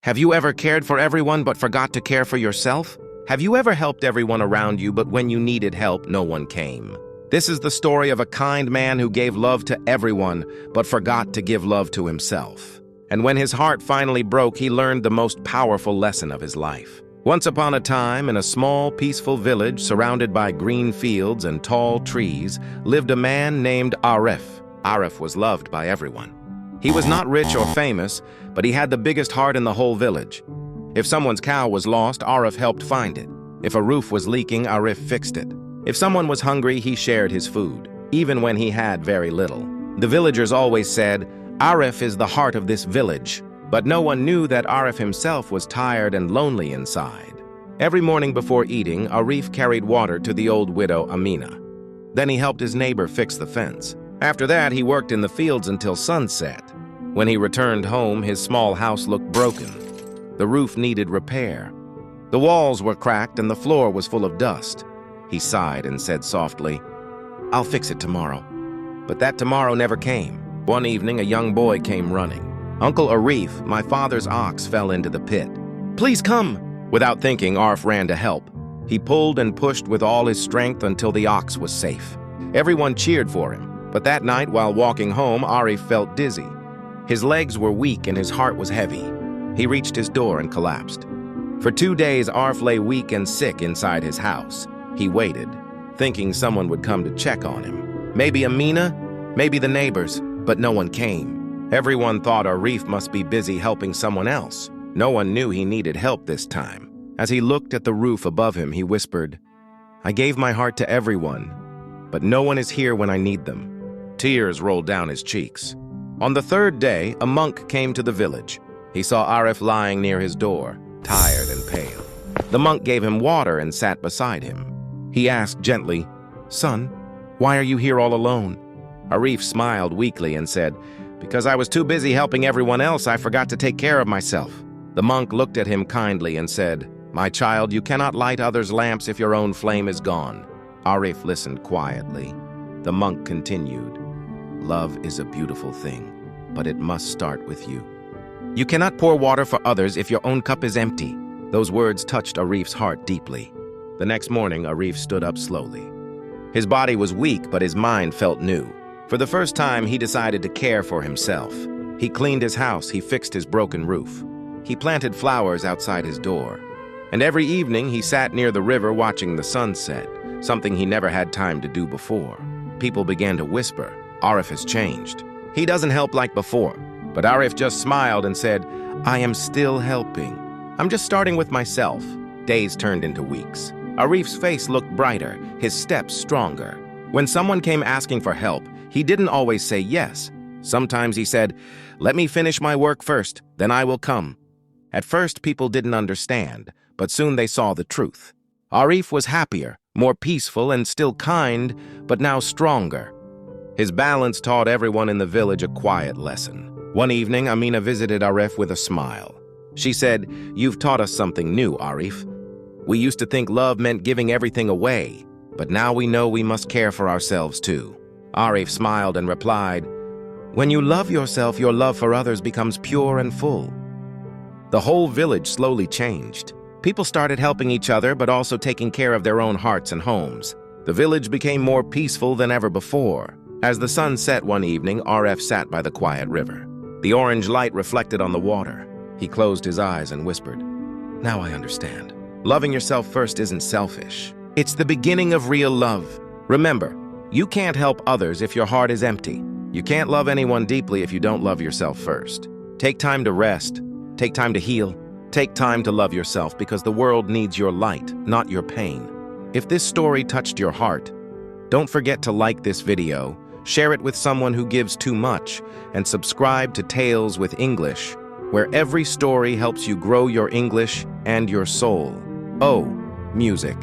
Have you ever cared for everyone but forgot to care for yourself? Have you ever helped everyone around you but when you needed help, no one came? This is the story of a kind man who gave love to everyone but forgot to give love to himself. And when his heart finally broke, he learned the most powerful lesson of his life. Once upon a time, in a small, peaceful village surrounded by green fields and tall trees, lived a man named Arif. Arif was loved by everyone. He was not rich or famous, but he had the biggest heart in the whole village. If someone's cow was lost, Arif helped find it. If a roof was leaking, Arif fixed it. If someone was hungry, he shared his food, even when he had very little. The villagers always said, "Arif is the heart of this village." But no one knew that Arif himself was tired and lonely inside. Every morning before eating, Arif carried water to the old widow Amina. Then he helped his neighbor fix the fence. After that, he worked in the fields until sunset. When he returned home, his small house looked broken. The roof needed repair. The walls were cracked and the floor was full of dust. He sighed and said softly, "I'll fix it tomorrow." But that tomorrow never came. One evening, a young boy came running. "Uncle Arif, my father's ox fell into the pit. Please come!" Without thinking, Arif ran to help. He pulled and pushed with all his strength until the ox was safe. Everyone cheered for him. But that night, while walking home, Arif felt dizzy. His legs were weak and his heart was heavy. He reached his door and collapsed. For 2 days, Arif lay weak and sick inside his house. He waited, thinking someone would come to check on him. Maybe Amina, maybe the neighbors, but no one came. Everyone thought Arif must be busy helping someone else. No one knew he needed help this time. As he looked at the roof above him, he whispered, "I gave my heart to everyone, but no one is here when I need them." Tears rolled down his cheeks. On the 3rd day, a monk came to the village. He saw Arif lying near his door, tired and pale. The monk gave him water and sat beside him. He asked gently, "Son, why are you here all alone?" Arif smiled weakly and said, "Because I was too busy helping everyone else, I forgot to take care of myself." The monk looked at him kindly and said, "My child, you cannot light others' lamps if your own flame is gone." Arif listened quietly. The monk continued, "Love is a beautiful thing, but it must start with you. You cannot pour water for others if your own cup is empty." Those words touched Arif's heart deeply. The next morning, Arif stood up slowly. His body was weak, but his mind felt new. For the first time, he decided to care for himself. He cleaned his house, he fixed his broken roof. He planted flowers outside his door. And every evening, he sat near the river watching the sunset, something he never had time to do before. People began to whisper, "Arif has changed. He doesn't help like before." But Arif just smiled and said, "I am still helping. I'm just starting with myself." Days turned into weeks. Arif's face looked brighter, his steps stronger. When someone came asking for help, he didn't always say yes. Sometimes he said, "Let me finish my work first, then I will come." At first, people didn't understand, but soon they saw the truth. Arif was happier, more peaceful, and still kind, but now stronger. His balance taught everyone in the village a quiet lesson. One evening, Amina visited Arif with a smile. She said, "You've taught us something new, Arif. We used to think love meant giving everything away, but now we know we must care for ourselves too." Arif smiled and replied, "When you love yourself, your love for others becomes pure and full." The whole village slowly changed. People started helping each other, but also taking care of their own hearts and homes. The village became more peaceful than ever before. As the sun set one evening, Arif sat by the quiet river. The orange light reflected on the water. He closed his eyes and whispered, "Now I understand. Loving yourself first isn't selfish. It's the beginning of real love. Remember, you can't help others if your heart is empty. You can't love anyone deeply if you don't love yourself first. Take time to rest. Take time to heal. Take time to love yourself because the world needs your light, not your pain." If this story touched your heart, don't forget to like this video, share it with someone who gives too much, and subscribe to Tales with English, where every story helps you grow your English and your soul. Oh, music.